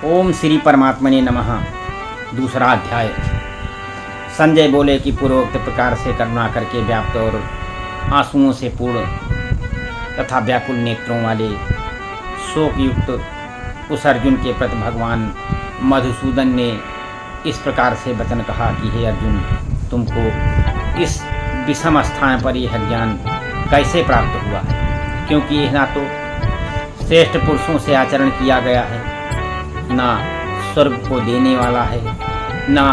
ओम श्री परमात्मने नमः। दूसरा अध्याय। संजय बोले कि पूर्वोक्त प्रकार से करुणा करके व्याप्त और आंसुओं से पूर्ण तथा व्याकुल नेत्रों वाले शोक युक्त उस अर्जुन के प्रति भगवान मधुसूदन ने इस प्रकार से वचन कहा कि हे अर्जुन, तुमको इस विषम स्थान पर यह ज्ञान कैसे प्राप्त हुआ है? क्योंकि यह ना तो श्रेष्ठ पुरुषों से आचरण किया गया है, ना स्वर्ग को देने वाला है, ना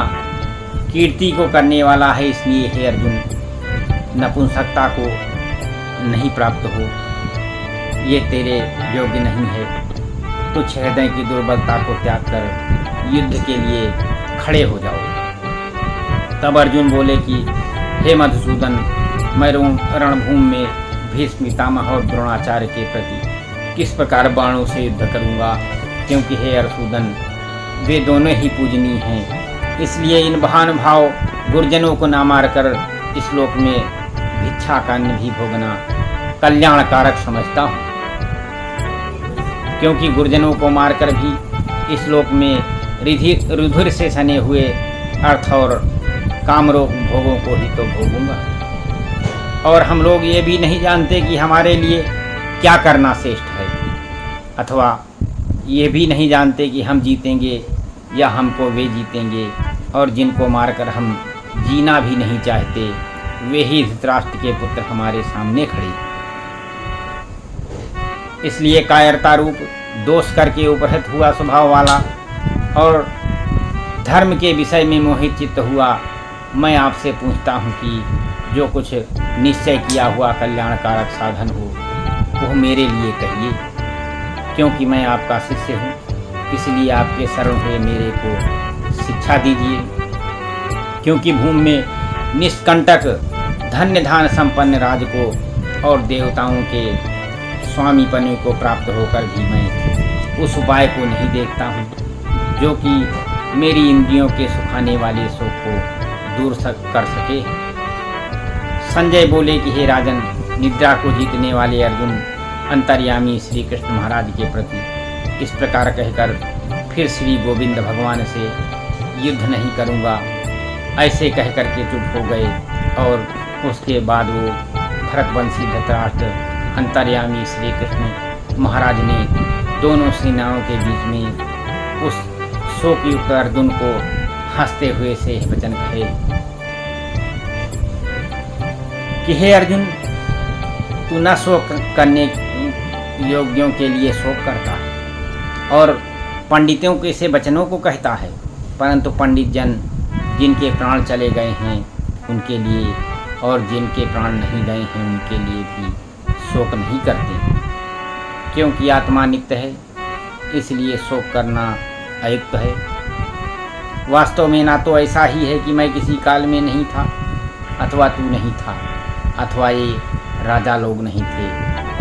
कीर्ति को करने वाला है। इसलिए हे अर्जुन, नपुंसकता को नहीं प्राप्त हो, ये तेरे योग्य नहीं है। तुच्छ हृदय की दुर्बलता को त्याग कर युद्ध के लिए खड़े हो जाओ। तब अर्जुन बोले कि हे मधुसूदन, मैं रणभूमि में भीष्म पितामह और द्रोणाचार्य के प्रति किस प्रकार बाणों से युद्ध करूंगा? क्योंकि हे अर्जुन, वे दोनों ही पूजनीय हैं। इसलिए इन महानुभाव गुरुजनों को ना मारकर इस लोक में भिक्षा का अन्न भी भोगना कल्याणकारक समझता हूँ। क्योंकि गुरुजनों को मारकर भी इस लोक में रुधिर से सने हुए अर्थ और कामरोग भोगों को ही तो भोगूंगा। और हम लोग ये भी नहीं जानते कि हमारे लिए क्या करना श्रेष्ठ है, अथवा ये भी नहीं जानते कि हम जीतेंगे या हमको वे जीतेंगे। और जिनको मारकर हम जीना भी नहीं चाहते, वे ही धृतराष्ट्र के पुत्र हमारे सामने खड़े। इसलिए कायरता रूप दोष करके उपहृत हुआ स्वभाव वाला और धर्म के विषय में मोहित चित्त हुआ मैं आपसे पूछता हूँ कि जो कुछ निश्चय किया हुआ कल्याणकारक साधन हो वह मेरे लिए कहिए। क्योंकि मैं आपका शिष्य हूँ, इसलिए आपके शरण हुए मेरे को शिक्षा दीजिए। क्योंकि भूमि में निष्कंटक धन्य धान संपन्न राज को और देवताओं के स्वामीपने को प्राप्त होकर भी मैं उस उपाय को नहीं देखता हूँ जो कि मेरी इंद्रियों के सुखाने वाले शोक को दूर कर सके। संजय बोले कि हे राजन, निद्रा को जीतने वाले अर्जुन अंतर्यामी श्री कृष्ण महाराज के प्रति इस प्रकार कहकर फिर श्री गोविंद भगवान से युद्ध नहीं करूँगा ऐसे कहकर के चुप हो गए। और उसके बाद वो भरतवंशी धृतराष्ट्र अंतर्यामी श्री कृष्ण महाराज ने दोनों सेनाओं के बीच में उस शोक युक्त अर्जुन को हंसते हुए से वचन कहे कि हे अर्जुन, तू न शोक करने योग्यों के लिए शोक करता है और पंडितों के से वचनों को कहता है, परंतु पंडित जन जिनके प्राण चले गए हैं उनके लिए और जिनके प्राण नहीं गए हैं उनके लिए भी शोक नहीं करते। क्योंकि आत्मा नित्य है, इसलिए शोक करना अयुक्त है। वास्तव में ना तो ऐसा ही है कि मैं किसी काल में नहीं था, अथवा तू नहीं था, अथवा ये राजा लोग नहीं थे,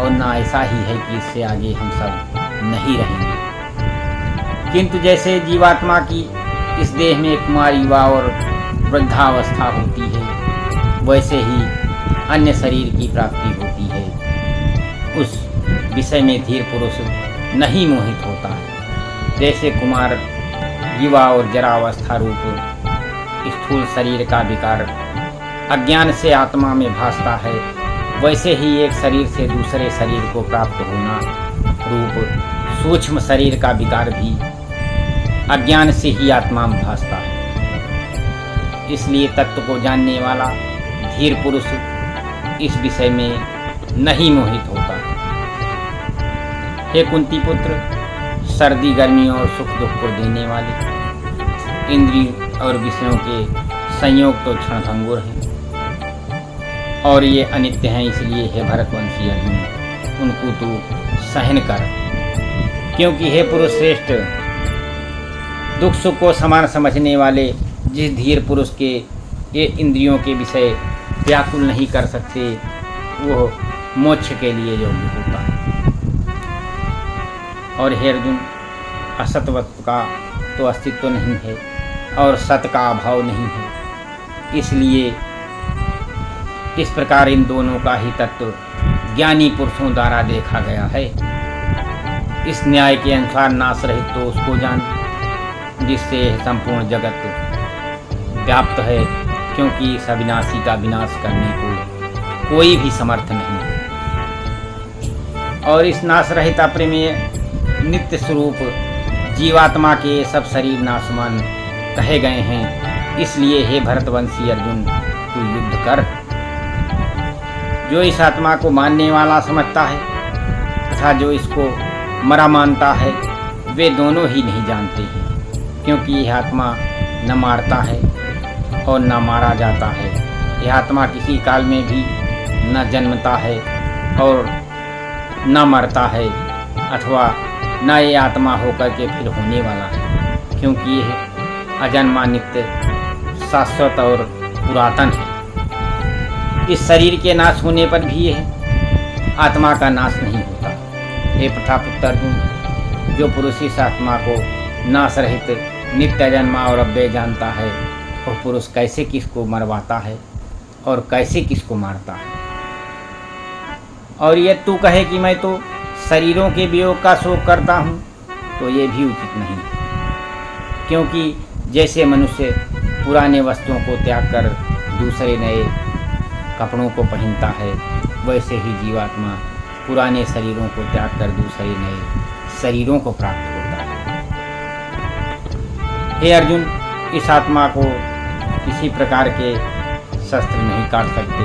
और ना ऐसा ही है कि इससे आगे हम सब नहीं रहेंगे। किंतु जैसे जीवात्मा की इस देह में कुमार, युवा और वृद्धावस्था होती है, वैसे ही अन्य शरीर की प्राप्ति होती है। उस विषय में धीर पुरुष नहीं मोहित होता है। जैसे कुमार, युवा और जरावस्था रूप स्थूल शरीर का विकार अज्ञान से आत्मा में भासता है, वैसे ही एक शरीर से दूसरे शरीर को प्राप्त होना रूप सूक्ष्म शरीर का विकार भी अज्ञान से ही आत्मा में भासता है। इसलिए तत्व को जानने वाला धीर पुरुष इस विषय में नहीं मोहित होता। हे कुंती पुत्र, सर्दी गर्मी और सुख दुख को देने वाले इंद्रिय और विषयों के संयोग तो क्षणभंगुर हैं और ये अनित्य हैं। इसलिए हे भरतवंशी अर्जुन, उनको तू सहन कर। क्योंकि हे पुरुष श्रेष्ठ, दुख सुख को समान समझने वाले जिस धीर पुरुष के ये इंद्रियों के विषय व्याकुल नहीं कर सकते, वो मोक्ष के लिए योग्य होता है। और हे अर्जुन, असत वस्तु का तो अस्तित्व नहीं है और सत का अभाव नहीं है। इसलिए इस प्रकार इन दोनों का ही तत्व ज्ञानी पुरुषों द्वारा देखा गया है। इस न्याय के अनुसार नाश रहित तो उसको जान जिससे संपूर्ण जगत व्याप्त है, क्योंकि इस अविनाशी का विनाश करने को कोई भी समर्थ नहीं है। और इस नाश रहित अप्रमेय नित्य स्वरूप जीवात्मा के सब शरीर नाशवान कहे गए हैं। इसलिए हे भरतवंशी अर्जुन, तू युद्ध कर। जो इस आत्मा को मानने वाला समझता है तथा जो इसको मरा मानता है, वे दोनों ही नहीं जानते हैं, क्योंकि यह आत्मा न मारता है और न मारा जाता है। यह आत्मा किसी काल में भी न जन्मता है और न मरता है, अथवा न ये आत्मा होकर के फिर होने वाला है, क्योंकि यह अजन्मा, नित्य, शाश्वत और पुरातन है। इस शरीर के नाश होने पर भी यह आत्मा का नाश नहीं होता। हे प्रथापुत्र अर्जुन, जो पुरुष इस आत्मा को नाश रहित नित्य अजन्मा और अव्यय जानता है, वह पुरुष कैसे किसको मरवाता है और कैसे किसको मारता है। और ये तू कहे कि मैं तो शरीरों के वियोग का शोक करता हूँ, तो ये भी उचित नहीं है, क्योंकि जैसे मनुष्य पुराने वस्तुओं को त्याग कर दूसरे नए कपड़ों को पहनता है, वैसे ही जीवात्मा पुराने शरीरों को त्याग कर दूसरे नए शरीरों को प्राप्त होता है। हे अर्जुन, इस आत्मा को किसी प्रकार के शस्त्र नहीं काट सकते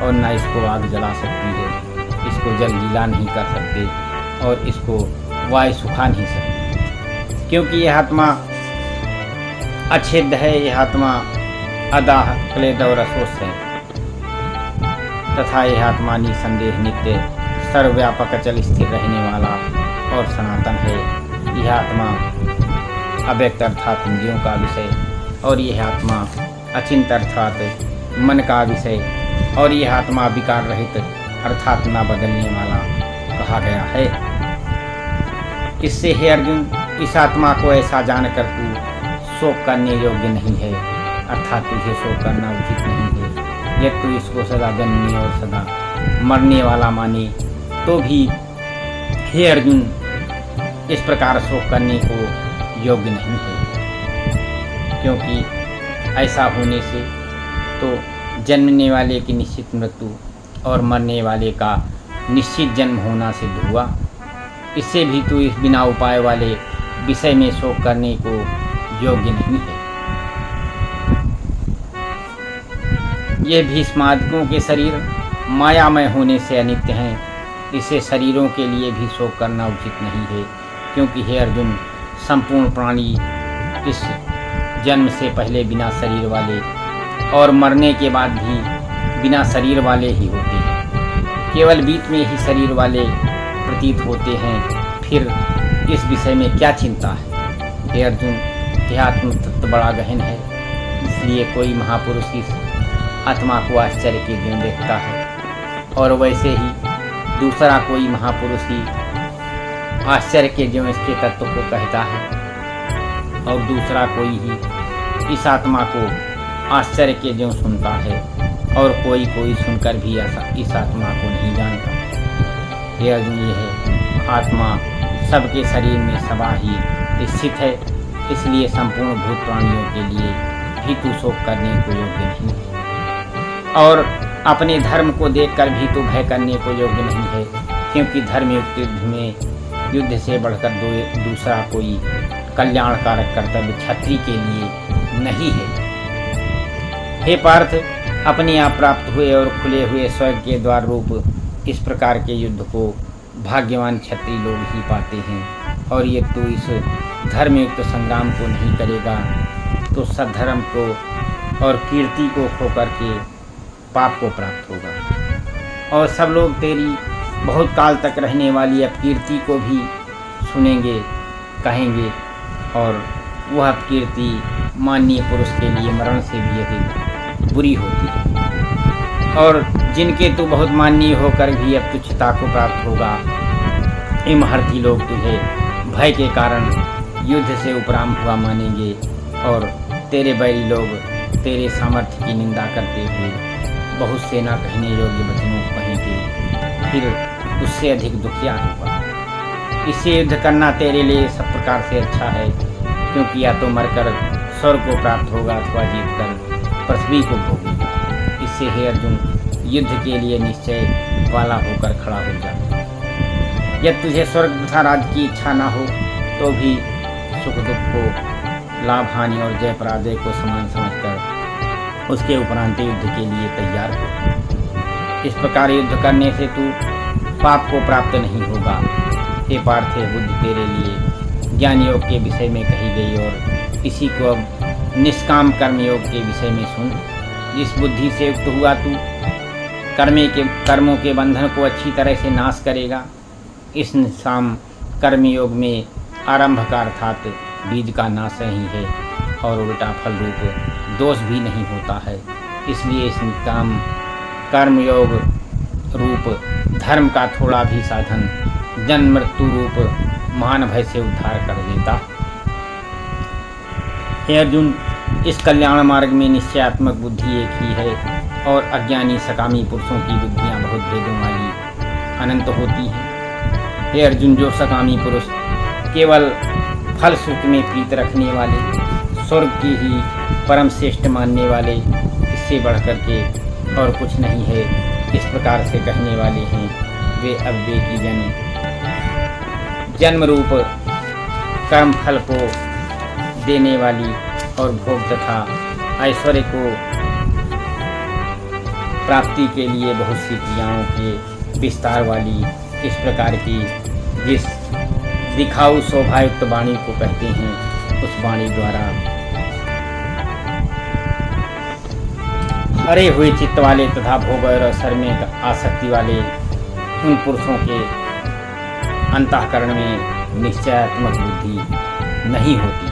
और न इसको आग जला सकती है, इसको जल गीला नहीं कर सकते और इसको वायु सुखा नहीं सकते, क्योंकि यह आत्मा अच्छेद्य है। यह आत्मा अदाह, क्लेद और अशोष है तथा यह आत्मा निसंदेह नित्य, सर्वव्यापक, अचल, स्थिर रहने वाला और सनातन है। यह आत्मा अव्यक्त अर्थात इंद्रियों का विषय, और यह आत्मा अचिंत अर्थात मन का विषय, और यह आत्मा विकार रहित अर्थात न बदलने वाला कहा गया है। इससे हे अर्जुन, इस आत्मा को ऐसा जानकर तू शोक करने योग्य नहीं है, अर्थात तुझे शोक करना उचित नहीं है। यदि तू इसको सदा जन्मने और सदा मरने वाला माने तो भी हे अर्जुन, इस प्रकार शोक करने को योग्य नहीं है, क्योंकि ऐसा होने से तो जन्मने वाले की निश्चित मृत्यु और मरने वाले का निश्चित जन्म होना सिद्ध हुआ। इससे भी तू इस बिना उपाय वाले विषय में शोक करने को योग्य नहीं है। ये भीष्मादिकों के शरीर मायामय होने से अनित्य हैं, इसे शरीरों के लिए भी शोक करना उचित नहीं है, क्योंकि हे अर्जुन, संपूर्ण प्राणी इस जन्म से पहले बिना शरीर वाले और मरने के बाद भी बिना शरीर वाले ही होते हैं। केवल बीच में ही शरीर वाले प्रतीत होते हैं, फिर इस विषय में क्या चिंता है। हे अर्जुन, यह आत्म तत्व बड़ा गहन है, इसलिए कोई महापुरुष इस आत्मा को आश्चर्य के ज्यों देखता है, और वैसे ही दूसरा कोई महापुरुष ही आश्चर्य के ज्यों इसके तत्व को कहता है, और दूसरा कोई ही इस आत्मा को आश्चर्य के ज्यों सुनता है, और कोई कोई सुनकर भी इस आत्मा को नहीं जानता। हे अर्जुन, यह आत्मा सबके शरीर में सदा ही स्थित है, इसलिए संपूर्ण भूत प्राणियों के लिए भी तू शोक करने को योग्य नहीं है, और अपने धर्म को देखकर भी तो भय करने को योग्य नहीं है, क्योंकि धर्मयुक्त युद्ध में युद्ध से बढ़कर दूसरा कोई कल्याणकारक कर्तव्य क्षत्रिय के लिए नहीं है। हे पार्थ, अपने आप प्राप्त हुए और खुले हुए स्वर्ग के द्वार रूप इस प्रकार के युद्ध को भाग्यवान क्षत्रिय लोग ही पाते हैं, और ये तू इस धर्मयुक्त संग्राम को नहीं करेगा तो सद्धर्म को और कीर्ति को खोकर के पाप को प्राप्त होगा, और सब लोग तेरी बहुत काल तक रहने वाली अपकीर्ति को भी सुनेंगे, कहेंगे, और वह अपकीर्ति माननीय पुरुष के लिए मरण से भी अधिक बुरी होती है, और जिनके तू बहुत माननीय होकर भी अब तुच्छता को प्राप्त होगा। ये महर्षि लोग तुझे भय के कारण युद्ध से उपराम हुआ मानेंगे, और तेरे बैरी लोग तेरे सामर्थ्य की निंदा करते हुए बहुत से ना कहने योग्य वचनों को कहेंगे, फिर उससे अधिक दुखिया होगा। इससे युद्ध करना तेरे लिए सब प्रकार से अच्छा है, क्योंकि या तो मरकर स्वर्ग को प्राप्त होगा अथवा जीतकर पृथ्वी को भोगेगा। इससे हे अर्जुन, युद्ध के लिए निश्चय वाला होकर खड़ा हो जा। यदि तुझे स्वर्ग तथा राज्य की इच्छा ना हो तो भी सुख दुख को, लाभ हानि और जय पराजय को समान समझकर उसके उपरांत युद्ध के लिए तैयार हो। इस प्रकार युद्ध करने से तू पाप को प्राप्त नहीं होगा। हे पार्थ, बुद्धि तेरे लिए ज्ञान योग के विषय में कही गई और इसी को अब निष्काम कर्म योग के विषय में सुन। जिस बुद्धि से युक्त हुआ तू कर्मों के बंधन को अच्छी तरह से नाश करेगा। इस निष्काम कर्म योग में आरंभ का अर्थात बीज का नाश ही है और उल्टा फल रूप दोष भी नहीं होता है। इसलिए इस निष्काम कर्म योग रूप धर्म का थोड़ा भी साधन जन्म मृत्यु रूप महान भय से उद्धार कर देता। हे अर्जुन, इस कल्याण मार्ग में निश्चयात्मक बुद्धि एक ही है और अज्ञानी सकामी पुरुषों की बुद्धियाँ बहुत भेदों वाली अनंत होती हैं। हे अर्जुन, जो सकामी पुरुष केवल फल सुख में प्रीत रखने वाले, स्वर्ग की ही परम श्रेष्ठ मानने वाले, इससे बढ़कर के और कुछ नहीं है, इस प्रकार से कहने वाले हैं, वे अविवेकी जन्म रूप कर्म फल को देने वाली और भोग तथा ऐश्वर्य को प्राप्ति के लिए बहुत सी क्रियाओं के विस्तार वाली इस प्रकार की जिस दिखाऊ शोभायुक्त वाणी को कहते हैं, उस वाणी द्वारा हरे हुए चित्त वाले तथा भोग और असर में आसक्ति वाले उन पुरुषों के अंतःकरण में निश्चयात्मक बुद्धि नहीं होती।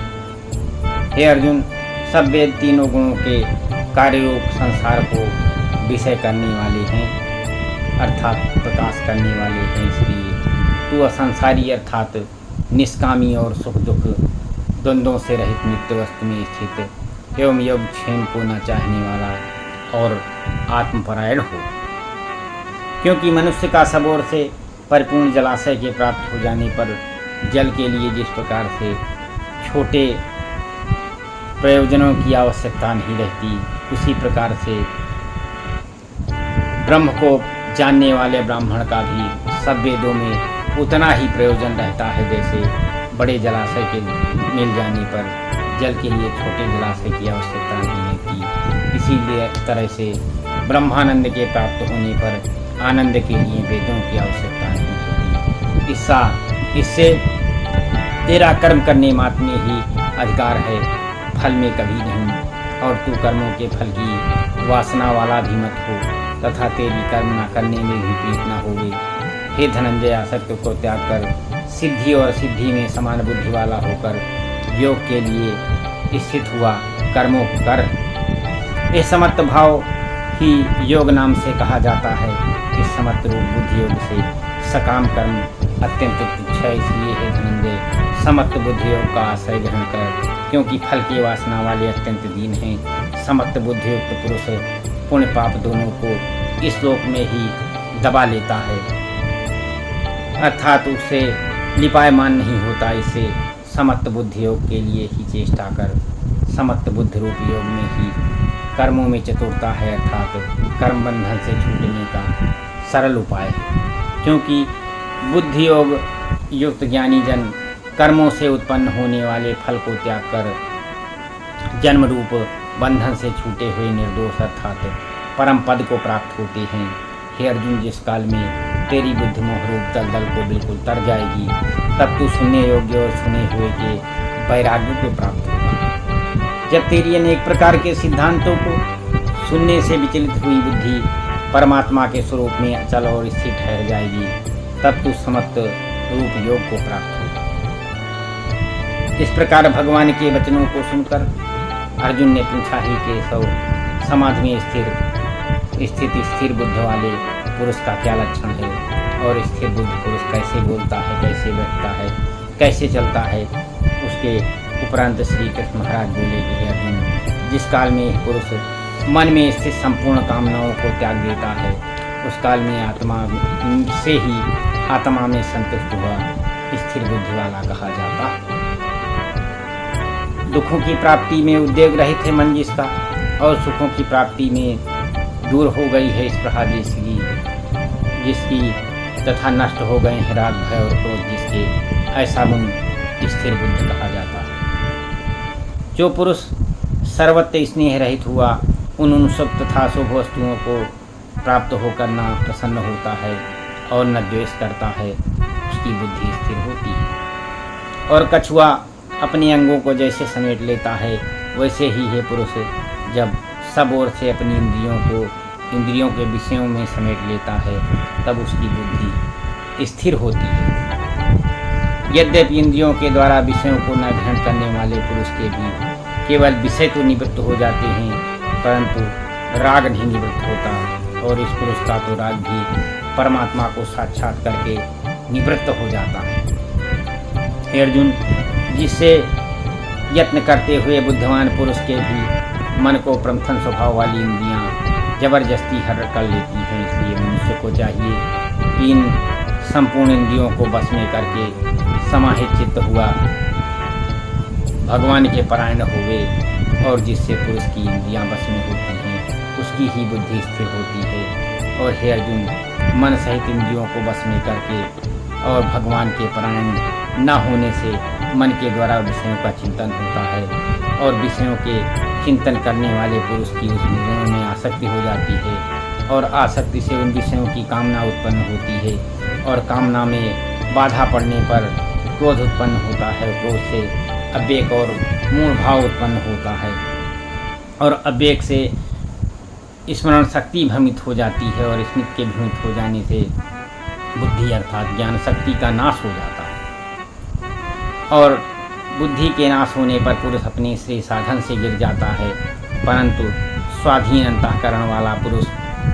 हे अर्जुन, सब वेद तीनों गुणों के कार्यरूप संसार को विषय करने वाले हैं, अर्थात प्रकाश करने वाले हैं। इसलिए तू असंसारी अर्थात निष्कामी और सुख दुख द्वंद्वों से रहित नित्य वस्तु में स्थित एवं योगक्षेम को न चाहने वाला और आत्मपरायण हो। क्योंकि मनुष्य का सब ओर से परिपूर्ण जलाशय के प्राप्त हो जाने पर जल के लिए जिस प्रकार से छोटे प्रयोजनों की आवश्यकता नहीं रहती, उसी प्रकार से ब्रह्म को जानने वाले ब्राह्मण का भी सब वेदों में उतना ही प्रयोजन रहता है, जैसे बड़े जलाशय के मिल जाने पर जल के लिए छोटे जलाशय की आवश्यकता नहीं रहती। इसीलिए तरह से ब्रह्मानंद के प्राप्त होने पर आनंद के लिए वेदों की आवश्यकता नहीं होती। इससे तेरा कर्म करने मात्र में ही अधिकार है, फल में कभी नहीं। और तू कर्मों के फल की वासना वाला भी मत हो तथा तेरी कर्म न करने में भी प्रीत न होवे। हे धनंजय, आसक्ति को त्याग कर सिद्धि और सिद्धि में समान बुद्धि वाला होकर योग के लिए स्थित हुआ कर्मों को कर। यह समत्त भाव ही योग नाम से कहा जाता है। इस समत्त रूप बुद्धि योग से सकाम कर्म अत्यंत तुच्छ है। इसलिए हे धनंजय, समत्त बुद्धि योग का आश्रय ग्रहण कर, क्योंकि फल की वासना वाले अत्यंत दीन हैं। समत्त बुद्धि युक्त पुरुष पुण्य पाप दोनों को इस लोक में ही दबा लेता है, अर्थात उससे लिपायमान नहीं होता। इससे समत्त बुद्धि योग के लिए ही चेष्टा कर। समत्त बुद्धि रूप योग में ही कर्मों में चतुरता है, अर्थात कर्म बंधन से छूटने का सरल उपाय है। क्योंकि बुद्धि योग युक्त ज्ञानी जन कर्मों से उत्पन्न होने वाले फल को त्याग कर जन्म रूप बंधन से छूटे हुए निर्दोष अर्थात परम पद को प्राप्त होते हैं। हे अर्जुन, जिस काल में तेरी बुद्धि मोह रूप दलदल को बिल्कुल तर जाएगी, तब तू सुनने योग्य और सुने हुए के वैराग्य को प्राप्त होगा। जब तेरी अनेक प्रकार के सिद्धांतों को सुनने से विचलित हुई बुद्धि परमात्मा के स्वरूप में अचल और स्थिर ठहर जाएगी, तब तू समत्त रूप योग को प्राप्त होगा। इस प्रकार भगवान के वचनों को सुनकर अर्जुन ने पूछा, ही केशव, समाधि में स्थिर बुद्ध वाले पुरुष का क्या लक्षण है और स्थिर बुद्ध पुरुष कैसे बोलता है, कैसे बैठता है, कैसे चलता है। उसके उपरांत श्री कृष्ण महाराज बोले कि अर्जुन, जिस काल में पुरुष मन में स्थित संपूर्ण कामनाओं को त्याग देता है, उस काल में आत्मा से ही आत्मा में संतुष्ट हुआ स्थिर बुद्धि वाला कहा जाता। दुखों की प्राप्ति में उद्वेग रहित है मन जिसका, और सुखों की प्राप्ति में दूर हो गई है इस प्रकार जिसकी तथा नष्ट हो गए हैं राग भय और क्रोध जिसके, ऐसा मन स्थिर बुद्धि कहा जाता है। जो पुरुष सर्वत्र स्नेह रहित हुआ, उन सब तथा शुभ वस्तुओं को प्राप्त होकर न प्रसन्न होता है और न द्वेष करता है, उसकी बुद्धि स्थिर होती है। और कछुआ अपने अंगों को जैसे समेट लेता है, वैसे ही है पुरुष जब सब ओर से अपनी इंद्रियों के विषयों में समेट लेता है, तब उसकी बुद्धि स्थिर होती है। यद्यपि इंद्रियों के द्वारा विषयों को न ग्रहण करने वाले पुरुष के भी केवल विषय तो निवृत्त हो जाते हैं, परंतु राग नहीं निवृत्त होता, और इस पुरुष का तो राग भी परमात्मा को साक्षात करके निवृत्त हो जाता है। हे अर्जुन, जिससे यत्न करते हुए बुद्धिमान पुरुष के भी मन को प्रमथन स्वभाव वाली इंद्रियां जबरदस्ती हर कर लेती हैं। इसलिए मनुष्य को चाहिए कि इन संपूर्ण इंद्रियों को बस में करके समाहित चित्त हुआ भगवान के परायण हुए, और जिससे पुरुष की इंद्रियां बस में होती हैं, उसकी ही बुद्धि स्थिर होती है। और हे अर्जुन, मन सहित इंद्रियों को बस में करके और भगवान के परायण न होने से मन के द्वारा विषयों का चिंतन होता है, और विषयों के चिंतन करने वाले पुरुष की उस विषयों में आसक्ति हो जाती है, और आसक्ति से उन विषयों की कामना उत्पन्न होती है, और कामना में बाधा पड़ने पर क्रोध उत्पन्न होता है। क्रोध से अविवेक और मूढ़ भाव उत्पन्न होता है, और अविवेक से स्मरण शक्ति भ्रमित हो जाती है, और स्मृति के भ्रमित हो जाने से बुद्धि अर्थात ज्ञान शक्ति का नाश हो जाता है। और बुद्धि के नाश होने पर पुरुष अपने श्रेय साधन से गिर जाता है, परंतु स्वाधीन अंतःकरण वाला पुरुष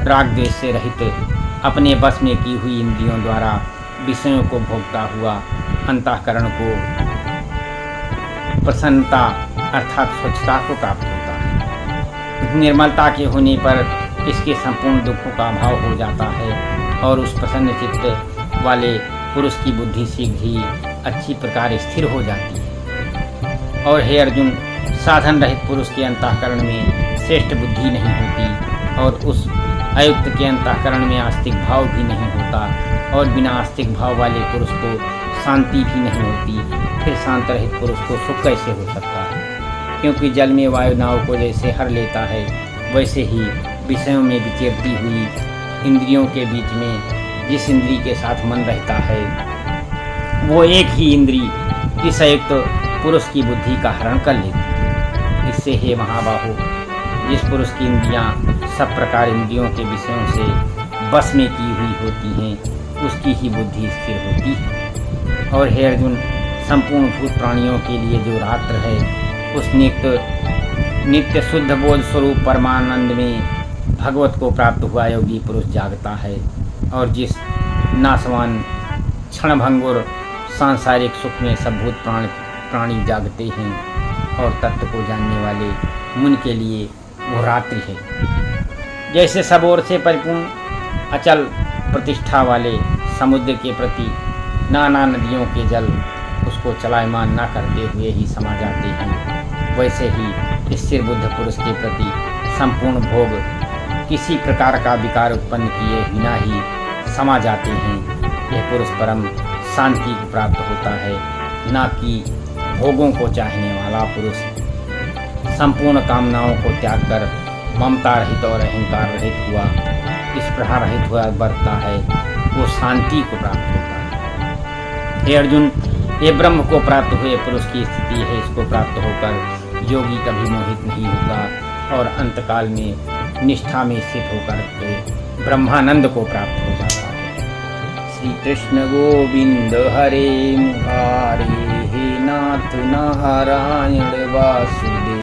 राग द्वेष से रहित अपने बस में की हुई इंद्रियों द्वारा विषयों को भोगता हुआ अंतःकरण को प्रसन्नता अर्थात स्वच्छता को प्राप्त होता है। निर्मलता के होने पर इसके संपूर्ण दुखों का अभाव हो जाता है, और उस प्रसन्न चित्त वाले पुरुष की बुद्धि शीघ्र ही अच्छी प्रकार स्थिर हो जाती है। और हे अर्जुन, साधन रहित पुरुष के अंतःकरण में श्रेष्ठ बुद्धि नहीं होती, और उस अयुक्त के अंतःकरण में आस्तिक भाव भी नहीं होता, और बिना आस्तिक भाव वाले पुरुष को शांति भी नहीं होती। फिर शांत रहित पुरुष को सुख कैसे हो सकता है? क्योंकि जल में वायु नाव को जैसे हर लेता है, वैसे ही विषयों में विचरती हुई इंद्रियों के बीच में जिस इंद्री के साथ मन रहता है, वो एक ही इंद्री इस अयुक्त पुरुष की बुद्धि का हरण कर लेती। इससे हे महाबाहो, जिस पुरुष की इंद्रियां सब प्रकार इंद्रियों के विषयों से बस में की हुई होती हैं, उसकी ही बुद्धि स्थिर होती है। और हे अर्जुन, संपूर्ण भूत प्राणियों के लिए जो रात्र है, उस नित्य शुद्ध बोध स्वरूप परमानंद में भगवत को प्राप्त हुआ योगी पुरुष जागता है, और जिस नाशवान क्षणभंगुर सांसारिक सुख में सब भूत प्राणी जागते हैं, और तत्व को जानने वाले मुन के लिए वो रात्रि है। जैसे सब ओर से परिपूर्ण अचल प्रतिष्ठा वाले समुद्र के प्रति नाना नदियों के जल उसको चलायमान न करते हुए ही समा जाते हैं, वैसे ही स्थिर बुद्ध पुरुष के प्रति संपूर्ण भोग किसी प्रकार का विकार उत्पन्न किए बिना ही समा जाते हैं। यह पुरुष परम शांति को प्राप्त होता है, न कि भोगों को चाहने वाला पुरुष संपूर्ण कामनाओं को त्याग कर ममता रहित और अहंकार रहित हुआ इस प्रकार रहित हुआ बरतता है, वो शांति को प्राप्त होता है। हे अर्जुन, ये ब्रह्म को प्राप्त हुए पुरुष की स्थिति है। इसको प्राप्त होकर योगी कभी मोहित नहीं होगा, और अंतकाल में निष्ठा में स्थित होकर के ब्रह्मानंद को प्राप्त हो जाता है। श्री कृष्ण गोविंद हरे मुरारे, हे नाथ नारायण वासुदेव।